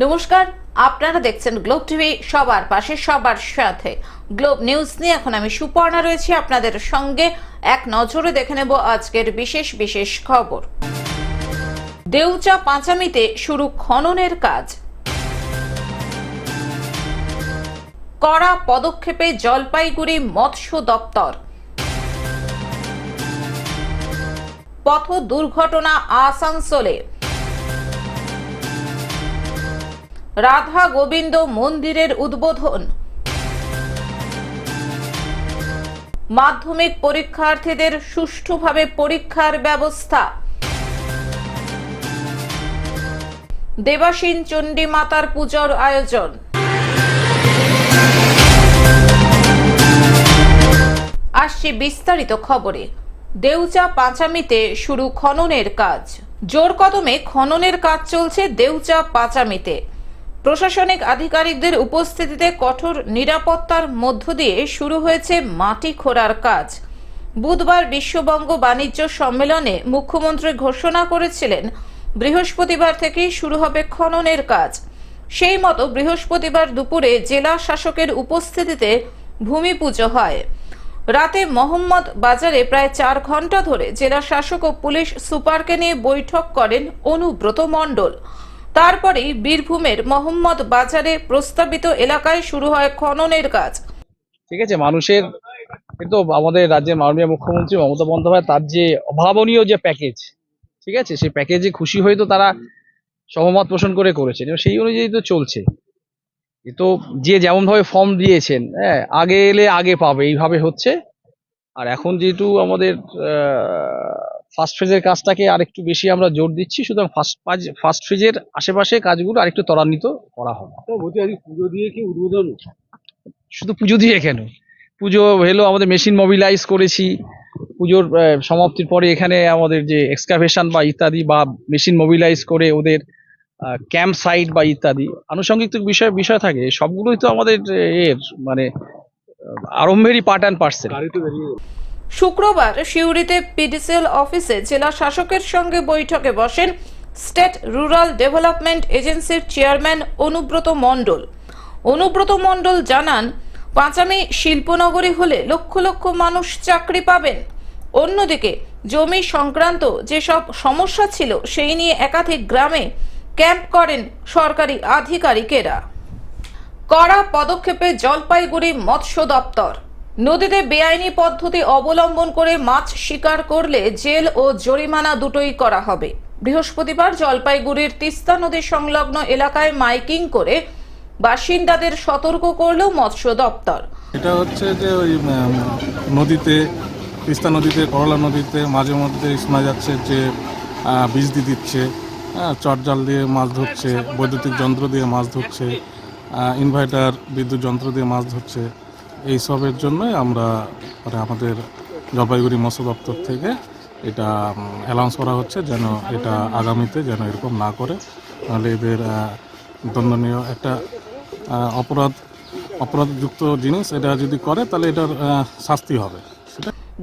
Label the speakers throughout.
Speaker 1: নমস্কার, আপনারা দেখছেন গ্লোব টিভি, সবার পাশে সবার সাথে। গ্লোব নিউজ নিয়ে এখন আমি সুপর্ণা রয়েছি আপনাদের সঙ্গে। এক নজরে দেখে নেব আজকের বিশেষ বিশেষ খবর। দেউচা পাঁচামিতে শুরু খননের কাজ। কড়া পদক্ষেপে জলপাইগুড়ি মৎস্য দপ্তর। পথ দুর্ঘটনা আসানসোলে। রাধা গোবিন্দ মন্দিরের উদ্বোধন। মাধ্যমিক পরীক্ষার্থীদের সুষ্ঠুভাবে পরীক্ষার ব্যবস্থা। দেবাসীন চণ্ডী মাতার পূজার আয়োজন। আসছে বিস্তারিত খবরে। দেউচা পাঁচামিতে শুরু খননের কাজ। জোর কদমে খননের কাজ চলছে দেউচা পাঁচামিতে। প্রশাসনিক আধিকারিকদের উপস্থিতিতে কঠোর নিরাপত্তার মধ্য দিয়ে শুরু হয়েছে মাটি খোঁড়ার কাজ। বুধবার বিশ্ববঙ্গ বাণিজ্য সম্মেলনে মুখ্যমন্ত্রী ঘোষণা করেছিলেন বৃহস্পতিবার থেকেই শুরু হবে খননের কাজ। সেই মতো বৃহস্পতিবার দুপুরে জেলা শাসকের উপস্থিতিতে ভূমি পুজো হয়। রাতে মোহাম্মদ বাজারে প্রায় 4 ঘন্টা ধরে জেলা শাসক ও পুলিশ সুপারকে নিয়ে বৈঠক করেন অনুব্রত মণ্ডল। তারপরেই বীরভূমের মোহাম্মদ বাজারে প্রস্তাবিত এলাকায় শুরু হয় খননের কাজ।
Speaker 2: ঠিক আছে, মানুষের কিন্তু আমাদের রাজ্যের মাননীয় মুখ্যমন্ত্রী মমতা বন্দ্যোপাধ্যায় তার যে অভাবনীয় যে প্যাকেজ, ঠিক আছে, সেই প্যাকেজে খুশি হয়ে তো তারা সহমত পোষণ করেছেন এবং সেই অনুযায়ী তো চলছে। এ তো যে যেমন ভাবে ফর্ম দিয়েছেন, হ্যাঁ, আগে এলে আগে পাবে, এইভাবে হচ্ছে। আর এখন যেহেতু আমাদের ফার্স্ট ফেজের কাজটাকে আরেকটু বেশি আমরা জোর দিচ্ছি, সুতরাং ফার্স্ট ফেজের আশেপাশে কাজগুলো আরেকটু ত্বরান্বিত করা হবে।
Speaker 3: পুজো দিয়ে কি উদ্বোধন?
Speaker 2: শুধু পুজো দিয়ে কেন, পুজো হলো, আমাদের মেশিন মোবিলাইজ করেছি। পুজোর সমাপ্তির পরে এখানে আমাদের যে এক্সকাভেশন বা ইত্যাদি বা মেশিন মোবিলাইজ করে ওদের ক্যাম্প সাইট বা ইত্যাদি আনুষঙ্গিক বিষয় থাকে, সবগুলোই তো আমাদের এর মানে আরম্ভেরই পার্ট অ্যান্ড পার্সেল।
Speaker 1: শুক্রবার সিউড়িতে পিডিসিএল অফিসে জেলা শাসকের সঙ্গে বৈঠকে বসেন স্টেট রুরাল ডেভেলপমেন্ট এজেন্সির চেয়ারম্যান অনুব্রত মণ্ডল। অনুব্রত মণ্ডল জানান, পাঁচামি শিল্পনগরী হলে লক্ষ লক্ষ মানুষ চাকরি পাবেন। অন্যদিকে জমি সংক্রান্ত যেসব সমস্যা ছিল সেই নিয়ে একাধিক গ্রামে ক্যাম্প করেন সরকারি আধিকারিকেরা। কড়া পদক্ষেপে জলপাইগুড়ি মৎস্য দপ্তর। নদীতে বেআইনি পদ্ধতি অবলম্বন করে মাছ শিকার করলে জেল ও জরিমানা দুটোই করা হবে। বৃহস্পতিবার জলপাইগুড়ির তিস্তা নদী সংলগ্ন এলাকায় মাইকিং করে বাসিন্দাদের সতর্ক করল মৎস্য দপ্তর।
Speaker 4: এটা হচ্ছে যে ওই নদীতে, তিস্তা নদীতে, করলা নদীতে মাঝে মধ্যে শোনা যাচ্ছে যে বীজ দিয়ে দিচ্ছে, চটজাল দিয়ে মাছ ধরছে, বৈদ্যুতিক যন্ত্র দিয়ে মাছ ধরছে, ইনভার্টার বিদ্যুৎ যন্ত্র দিয়ে মাছ ধরছে। এইসবের জন্যই আমরা আমাদের জলপাইগুড়ি মৎস্য দপ্তর থেকে এটা অ্যানাউন্স করা হচ্ছে যেন এটা আগামীতে যেন এরকম না করে, নাহলে এদের দণ্ডনীয় একটা অপরাধযুক্ত জিনিস, এটা যদি করে তাহলে এটার শাস্তি হবে।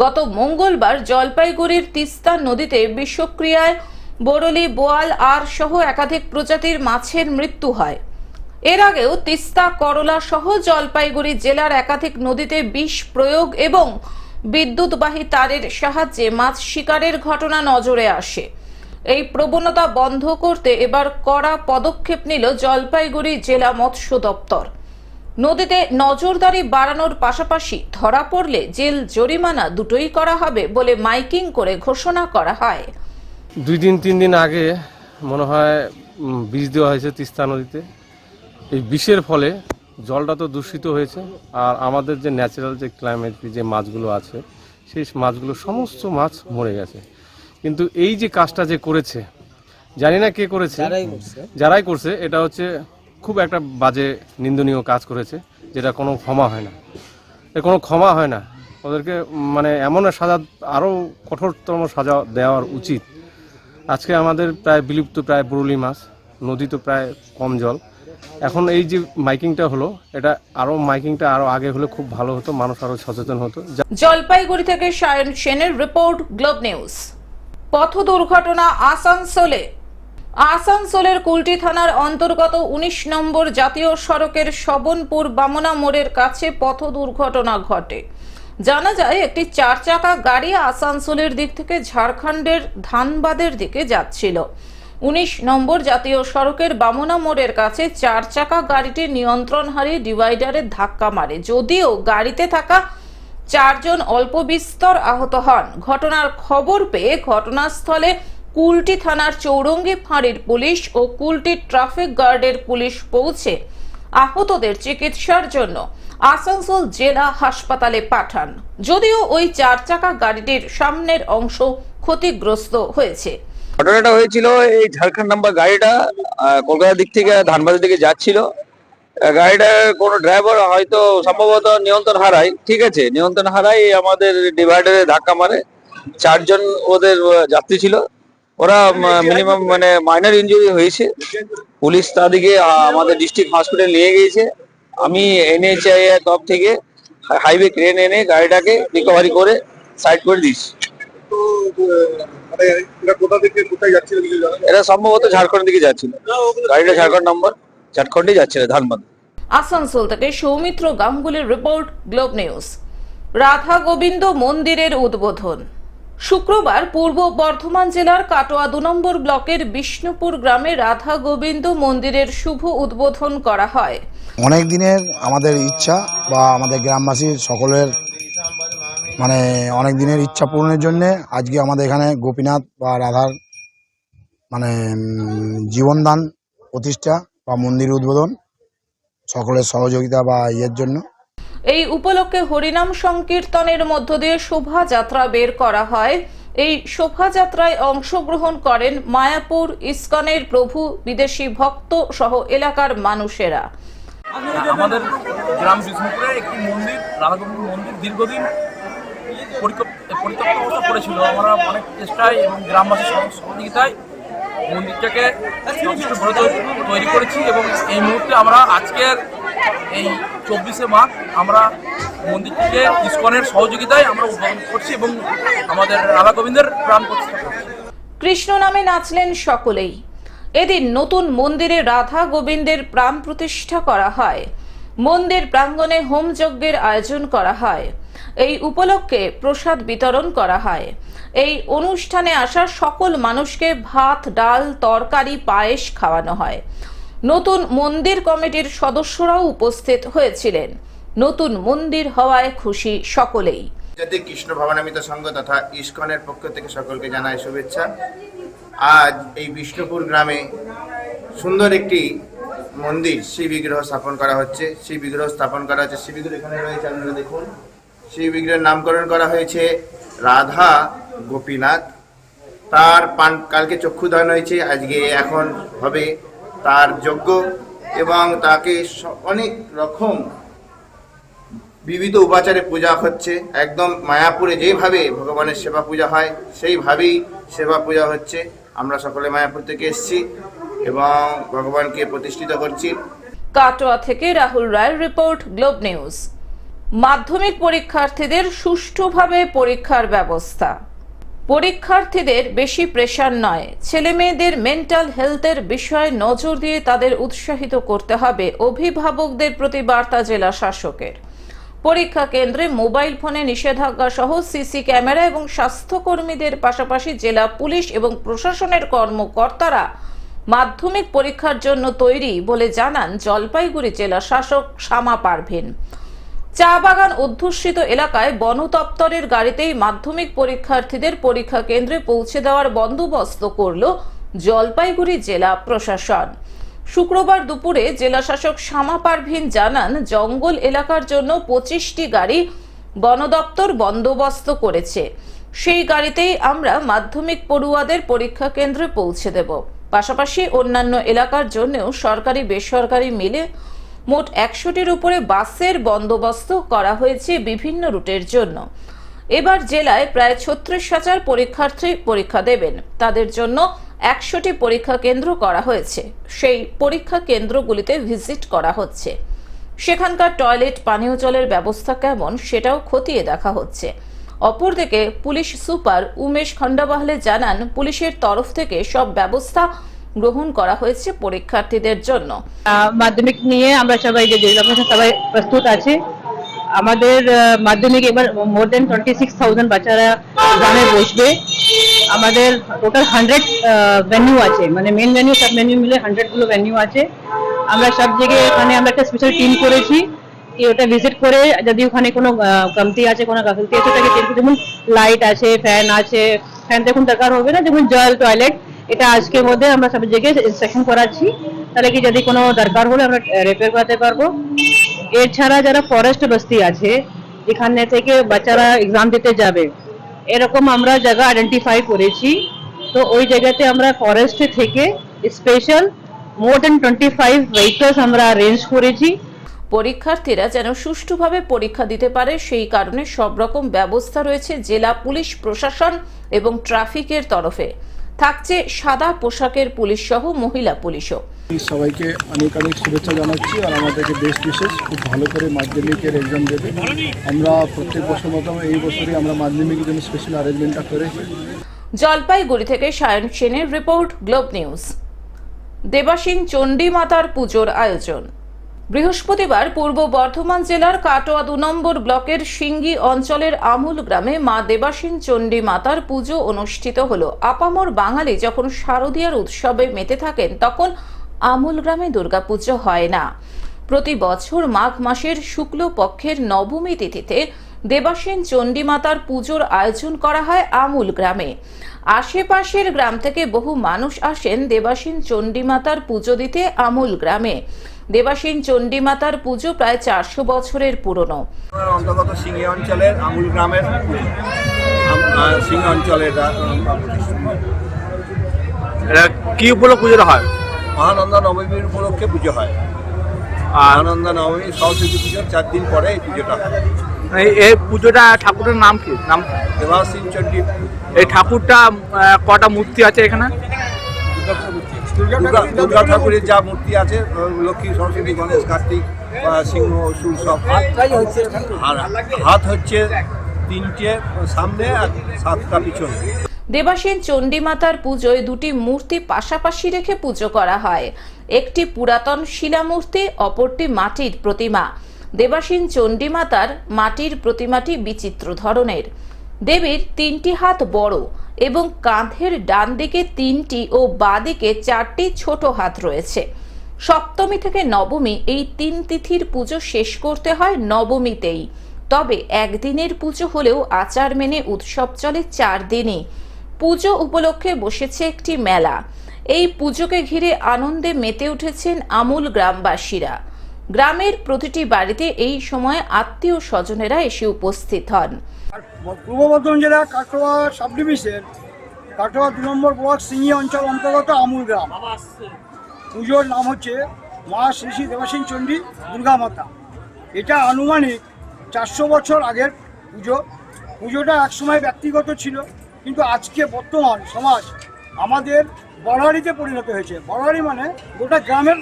Speaker 1: গত মঙ্গলবার জলপাইগুড়ির তিস্তা নদীতে বিষক্রিয়ায় বরলি, বোয়াল আর সহ একাধিক প্রজাতির মাছের মৃত্যু হয়। এর আগেও তিস্তা, করলা সহ জলপাইগুড়ি জেলার একাধিক নদীতে বিষ প্রয়োগ এবং বিদ্যুৎবাহী তারের সাহায্যে মাছ শিকারের ঘটনা নজরে আসে। এই প্রবণতা বন্ধ করতে এবার কড়া পদক্ষেপ নিল জলপাইগুড়ি জেলা মৎস্য দপ্তর। নদীতে নজরদারি বাড়ানোর পাশাপাশি ধরা পড়লে জেল, জরিমানা দুটোই করা হবে বলে মাইকিং করে ঘোষণা করা হয়।
Speaker 3: 2-3 দিন আগে মনে হয় বীজ দেওয়া হয়েছে তিস্তা নদীতে। এই বিষের ফলে জলটা তো দূষিত হয়েছে, আর আমাদের যে ন্যাচারাল যে ক্লাইমেট, যে মাছগুলো আছে সেই মাছগুলো সমস্ত মাছ মরে গেছে। কিন্তু এই যে কাজটা যে করেছে, জানি না কে করেছে, যারাই করছে, এটা হচ্ছে খুব একটা বাজে নিন্দনীয় কাজ করেছে, যেটা কোনো ক্ষমা হয় না। কোনো ক্ষমা হয় না ওদেরকে, মানে এমন সাজা, আরও কঠোরতম সাজা দেওয়ার উচিত। আজকে আমাদের প্রায় বিলুপ্ত প্রায় বরুলি মাছ, নদী তো প্রায় কম জল। এখন এই যে মাইকিংটা হলো, এটা মাইকিংটা আরো আগে হলে খুব ভালো হতো, মানুষ আরো সচেতন হতো।
Speaker 1: জলপাইগুড়ি থেকে সায়ন সেনের রিপোর্ট, গ্লোব নিউজ। পথ দুর্ঘটনা আসানসোলে। আসানসোলের কুলটি থানার অন্তর্গত ১৯ নম্বর জাতীয় সড়কের শবনপুর বামনা মোড়ের কাছে পথ দুর্ঘটনা ঘটে। জানা যায় একটি 4 চাকা গাড়ি আসানসোলের দিক থেকে ঝাড়খণ্ডের ধানবাদের দিকে যাচ্ছিল। ১৯ নম্বর জাতীয় সড়কের বামনা মোড়ের কাছে 4 চাকা গাড়িটি নিয়ন্ত্রণ হারিয়ে ডিভাইডারে ধাক্কা মারে, যদিও গাড়িতে থাকা 4 জন অল্প বিস্তর আহত হন। ঘটনার খবর পেয়ে ঘটনাস্থলে কুলটি থানার চৌরঙ্গি ফাঁড়ির পুলিশ ও কুলটি ট্রাফিক গার্ডের পুলিশ পৌঁছে আহতদের চিকিৎসার জন্য আসানসোল জেলা হাসপাতালে পাঠান। যদিও ওই 4 চাকা গাড়িটির সামনের অংশ ক্ষতিগ্রস্ত হয়েছে।
Speaker 5: ঘটনাটা হয়েছিল এই ঝাড়খণ্ড নাম্বার গাড়িটা কলকাতার দিক থেকে ধানবাদের দিকে যাচ্ছিল। গাড়িটার কোনো ড্রাইভার হয়তো সম্ভবত নিয়ন্ত্রণ হারায়, ঠিক আছে, নিয়ন্ত্রণ হারায় আমাদের ডিভাইডারে ধাক্কা মারে। 4 জন ওদের যাত্রী ছিল, ওরা মিনিমাম মানে মাইনর ইনজুরি হয়েছে। পুলিশ তাদেরকে আমাদের ডিস্ট্রিক্ট হসপিটাল নিয়ে গিয়েছে। আমি NHAI এর তরফ থেকে হাইওয়ে ক্রেন এনে গাড়িটাকে রিকভারি করে সাইড করে দিয়েছি। এরা সম্ভবত ঝাড়খণ্ড দিকে যাচ্ছিল, গাড়িটা ঝাড়খণ্ড নম্বর, ঝাড়খণ্ডে যাচ্ছিল ধানবাদ।
Speaker 1: আসানসোল থেকে সৌমিত্র গাঙ্গুলির report, globe news. Radha Gobinda মন্দিরের উদ্বোধন। শুক্রবার পূর্ব বর্ধমান জেলার কাটোয়া 2 নম্বর ব্লকের বিষ্ণুপুর গ্রামে রাধা গোবিন্দ মন্দিরের শুভ উদ্বোধন করা হয়।
Speaker 6: অনেক দিনের আমাদের ইচ্ছা বা আমাদের গ্রামবাসীর সকলের মানে অনেক দিনের ইচ্ছা পূরণের জন্যে আজকে আমাদের এখানে গোপীনাথ বা রাধার মানে জীবনদান প্রতিষ্ঠা বা মন্দির উদ্বোধন, সকলের সহযোগিতা বা ইয়ের জন্য।
Speaker 1: এই উপলক্ষে হরিনাম সংকীর্তনের মধ্য দিয়ে শোভাযাত্রা বের করা হয়। এই শোভাযাত্রায় অংশগ্রহণ করেন মায়াপুর ইসকনের প্রভু, বিদেশি ভক্ত সহ এলাকার মানুষেরা।
Speaker 7: আমাদের গ্রাম বিষ্ণুপুরে একটি মন্দির, রাধাগোবিন্দ মন্দির দীর্ঘদিন পরিত্যক্ত অবস্থা পড়েছিল। আমরা অনেক চেষ্টায় এবং গ্রামবাসীর সহযোগিতায় মন্দিরটাকে যথেষ্ট গড়ে তৈরি করেছি এবং এই মুহূর্তে আমরা আজকের এই 24শে মার্চ আমরা মন্দিরটিকে ইসকনের সহযোগিতায় আমরা উদ্বোধন করছি এবং আমাদের রাধা গোবিন্দের প্রাণ প্রতিষ্ঠা করছি।
Speaker 1: কৃষ্ণ নামে নাচলেন সকলেই। এদিন নতুন মন্দিরে রাধা গোবিন্দের প্রাণ প্রতিষ্ঠা করা হয়। মন্দির প্রাঙ্গণে হোম যজ্ঞের আয়োজন করা হয়। এই উপলক্ষে প্রসাদ বিতরণ করা হয়। এই অনুষ্ঠানে আসা সকল মানুষকে ভাত, ডাল, তরকারি, পায়েস খাওয়ানো হয়। নতুন মন্দির কমিটির সদস্যরাও উপস্থিত হয়েছিলেন। নতুন মন্দির হওয়ায় খুশি সকলেই।
Speaker 8: জাতি কৃষ্ণ ভবনামিত সংঘ তথা ইসকনের পক্ষ থেকে সকলকে জানাই শুভেচ্ছা। আজ এই বিষ্ণুপুর গ্রামে সুন্দর একটি মন্দির শ্রী বিগ্রহ স্থাপন করা হচ্ছে। শ্রী বিগ্রহ স্থাপন করা হচ্ছে, শ্রী বিগ্রহ এখানে রয়েছে, আপনারা দেখুন। শ্রী বিগ্রহের নামকরণ করা হয়েছে রাধা গোপীনাথ। তার কালকে চক্ষুদান হয়েছে, আজকে এখন হবে তার যজ্ঞ এবং তাকে অনেক রকম বিবিধ উপাচারে পূজা হচ্ছে। একদম মায়াপুরে যেভাবে ভগবানের সেবা পূজা হয় সেইভাবেই সেবা পূজা হচ্ছে। আমরা সকলে মায়াপুর থেকে এসেছি এবং ভগবানকে প্রতিষ্ঠিত করছি।
Speaker 1: কাটোয়া থেকে রাহুল রায়ের রিপোর্ট, গ্লোব নিউজ। মাধ্যমিক পরীক্ষার্থীদের সুষ্ঠুভাবে পরীক্ষার ব্যবস্থা। পরীক্ষার্থীদের বেশি প্রেশার নয়, ছেলে মেয়েদের মেন্টাল হেলথের বিষয়ে নজর দিয়ে তাদের উৎসাহিত করতে হবে, অভিভাবকদের প্রতি বার্তা জেলা শাসকের। পরীক্ষা কেন্দ্রে মোবাইল ফোনে নিষেধাজ্ঞা সহ সিসি ক্যামেরা এবং স্বাস্থ্যকর্মীদের পাশাপাশি জেলা পুলিশ এবং প্রশাসনের কর্মকর্তারা মাধ্যমিক পরীক্ষার জন্য তৈরি বলে জানান জলপাইগুড়ি জেলা শাসক শামা পারভিন। চা বাগান অধ্যুষিত এলাকায় বন দপ্তরের গাড়িতেই মাধ্যমিক পরীক্ষার্থীদের পরীক্ষা কেন্দ্রে পৌঁছে দেওয়ার বন্দোবস্ত করল জলপাইগুড়ি জেলা প্রশাসন। শুক্রবার দুপুরে জেলা শাসক শামা পারভিন জানান জঙ্গল এলাকার জন্য 25টি গাড়ি বন দপ্তর বন্দোবস্ত করেছে। সেই গাড়িতেই আমরা মাধ্যমিক পড়ুয়াদের পরীক্ষা কেন্দ্রে পৌঁছে দেব। পাশাপাশি অন্যান্য এলাকার জন্যও সরকারি বেসরকারি মিলে মোট 100টির উপরে বাসের বন্দোবস্ত করা হয়েছে বিভিন্ন রুটের জন্য। এবার জেলায় প্রায় 36,000 পরীক্ষার্থী পরীক্ষা দেবেন। তাদের জন্য 100টি পরীক্ষা কেন্দ্র করা হয়েছে। সেই পরীক্ষা কেন্দ্রগুলিতে ভিজিট করা হচ্ছে। সেখানকার টয়লেট, পানীয় জলের ব্যবস্থা কেমন সেটাও খতিয়ে দেখা হচ্ছে। অপরদিকে পুলিশ সুপার উমেশ খন্ডাবাহলে জানান পুলিশের তরফ থেকে সব ব্যবস্থা গ্রহণ করা হয়েছে পরীক্ষার্থীদের জন্য।
Speaker 9: মাধ্যমিক নিয়ে আমরা সবাই যে জেলা প্রশাসন সবাই প্রস্তুত আছে। আমাদের মাধ্যমিক এবার মোর দেন 26,000 বাচ্চারা এক্সামে বসবে। আমাদের টোটাল 100 ভেন্যু আছে, মানে মেন ভেন্যু সব ভেন্যু মিলে 100 গুলো ভেন্যু আছে। আমরা সব জায়গায় এখানে আমরা একটা স্পেশাল টিম করেছি কি ওটা ভিজিট করে যদি ওখানে কোনো কমতি আছে, কোনো গাফিলতি আছে, ওটাকে চেক, যেমন লাইট আছে, ফ্যান আছে, ফ্যান দেখুন দরকার হবে না, যেমন জল, টয়লেট, এটা আজকের মধ্যে আমরা সব জায়গায় ইনস্ট্রাকশন করাচ্ছি, তাহলে কি যদি কোনো দরকার হলে আমরা রিপেয়ার করাতে পারবো। এছাড়া যারা ফরেস্ট বস্তি আছে যেখানে থেকে বাচ্চারা এক্সাম দিতে যাবে, এরকম আমরা জায়গা আইডেন্টিফাই করেছি। তো ওই জায়গাতে আমরা ফরেস্ট থেকে স্পেশাল মোর দেন 25 ভেহিকলস আমরা অ্যারেঞ্জ করেছি।
Speaker 1: পরীক্ষার্থীরা যেন সুষ্ঠুভাবে পরীক্ষা দিতে পারে সেই কারণে সব রকম ব্যবস্থা রয়েছে জেলা পুলিশ প্রশাসন এবং ট্রাফিকের তরফে। থাকছে সাদা পোশাকের পুলিশ সহ মহিলা পুলিশও।
Speaker 10: সবাইকে অনেক অনেক শুভেচ্ছা জানাচ্ছি, আর আমাদেরকে দেশ বিশেষ খুব ভালো করে মাধ্যমিকের এক্সাম দেবে। আমরা প্রত্যেক বছর মতো এই বছরই আমরা মাধ্যমিকের জন্য স্পেশাল অ্যারেঞ্জমেন্টটা করেছি।
Speaker 1: জলপাইগুড়ি থেকে সায়ন সেনের রিপোর্ট, গ্লোব নিউজ। দেবাসীন চণ্ডী মাতার পুজোর আয়োজন। বৃহস্পতিবার পূর্ব বর্ধমান জেলার কাটোয়া 2 নম্বর ব্লকের সিঙ্গি অঞ্চলের আমুল গ্রামে মা দেবাসীন চণ্ডী মাতার পুজো অনুষ্ঠিত হলো। আপামর বাঙালি যখন শারদীয়ার উৎসবে মেতে থাকেন তখন আমুল গ্রামে দুর্গাপুজো হয় না। প্রতি বছর মাঘ মাসের শুক্ল পক্ষের নবমী তিথিতে দেবাসীন চণ্ডী মাতার পুজোর আয়োজন করা হয় আমুল গ্রামে। আশেপাশের গ্রাম থেকে বহু মানুষ আসেন দেবাসীন চণ্ডী মাতার পুজো দিতে আমুল গ্রামে। দেবাসীন চণ্ডী মাতার পুজো প্রায় 400 বছরের পুরনো।
Speaker 11: অন্তর্গত সিঙ্গি অঞ্চলের আমুল গ্রামের সিঙ্গি অঞ্চলের
Speaker 7: কি উপলক্ষে পুজোটা হয়?
Speaker 11: মহানন্দা নবমীর উপলক্ষে পুজো হয়। মহানন্দা নবমী সরস্বতী পুজোর 4 দিন পরে এই পুজোটা হয়।
Speaker 7: এই পুজোটা ঠাকুরের নাম কি? নাম
Speaker 11: দেবাসীন চণ্ডী।
Speaker 7: এই ঠাকুরটা কটা মূর্তি আছে এখানে?
Speaker 11: দুর্গা ঠাকুরের যা মূর্তি আছে, লক্ষ্মী, সরস্বতী, গণেশ, কার্তিক, সিংহ, অসুর সব। আর হাত হচ্ছে 3টে সামনে আর 7টা পিছনে।
Speaker 1: দেবাসীন চণ্ডী মাতার পুজোয় 2টি মূর্তি পাশাপাশি রেখে পুজো করা হয়। একটি পুরাতন শিলামূর্তি, অপরটি মাটির প্রতিমা। দেবাসীন চণ্ডী মাতার মাটির প্রতিমাটি বিচিত্র ধরনের। দেবীর 3টি হাত বড় এবং কাঁধের ডান দিকে 3টি ও বাঁ দিকে 4টি ছোট হাত রয়েছে। সপ্তমী থেকে নবমী এই 3 তিথির পুজো শেষ করতে হয় নবমীতেই। তবে একদিনের পুজো হলেও আচার মেনে উৎসব চলে 4 দিনই। পুজো উপলক্ষে বসেছে একটি মেলা। এই পুজোকে ঘিরে আনন্দে মেতে উঠেছেন আমুল গ্রামবাসীরা। গ্রামের প্রতিটি বাড়িতে এই সময় আত্মীয় স্বজনেরা এসে উপস্থিত হন।
Speaker 12: পূর্ব বর্ধমান জেলা কাটোয়া সাব ডিভিশন কাটোয়া 2 নম্বর ব্লক সিঙ্গি অঞ্চল অন্তর্গত আমুল গ্রাম। পুজোর নাম হচ্ছে মা শ্রী শ্রী দেবাসীন চণ্ডী দুর্গা মাতা। এটা আনুমানিক 400 বছর আগের পুজো। পুজোটা একসময় ব্যক্তিগত ছিল, কিন্তু আজকে বর্তমান সমাজ আমাদের বড়হারিতে পরিণত হয়েছে। বড়হারি মানে গোটা গ্রামের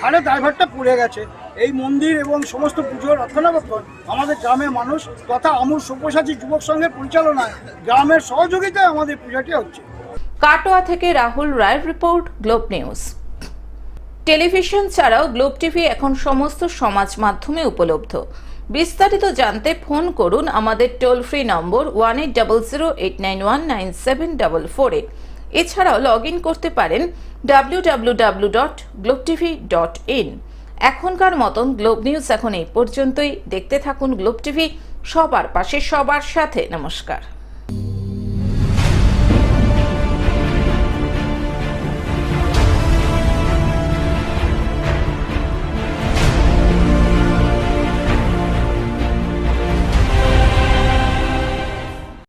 Speaker 12: হারে দায়ভারটা পড়ে গেছে। এই মন্দির এবং সমস্ত পুজোর রক্ষণাবেক্ষণ আমাদের গ্রামের মানুষ তথা আমুল সব্যসাচী যুবক সংঘের পরিচালনায় গ্রামের সহযোগিতায় আমাদের পূজাটি হচ্ছে।
Speaker 1: কাটোয়া থেকে রাহুল রায়ের রিপোর্ট, গ্লোব নিউজ। টেলিভিশন ছাড়াও গ্লোব টিভি এখন সমস্ত সমাজ মাধ্যমে উপলব্ধ। বিস্তারিত জানতে ফোন করুন আমাদের টোল ফ্রি নম্বর 1800891974 এছাড়াও লগ ইন করতে পারেন www.globetv.in। এখনকার মতন গ্লোব নিউজ এখন এই পর্যন্তই। দেখতে থাকুন গ্লোব টিভি, সবার পাশে সবার সাথে। নমস্কার।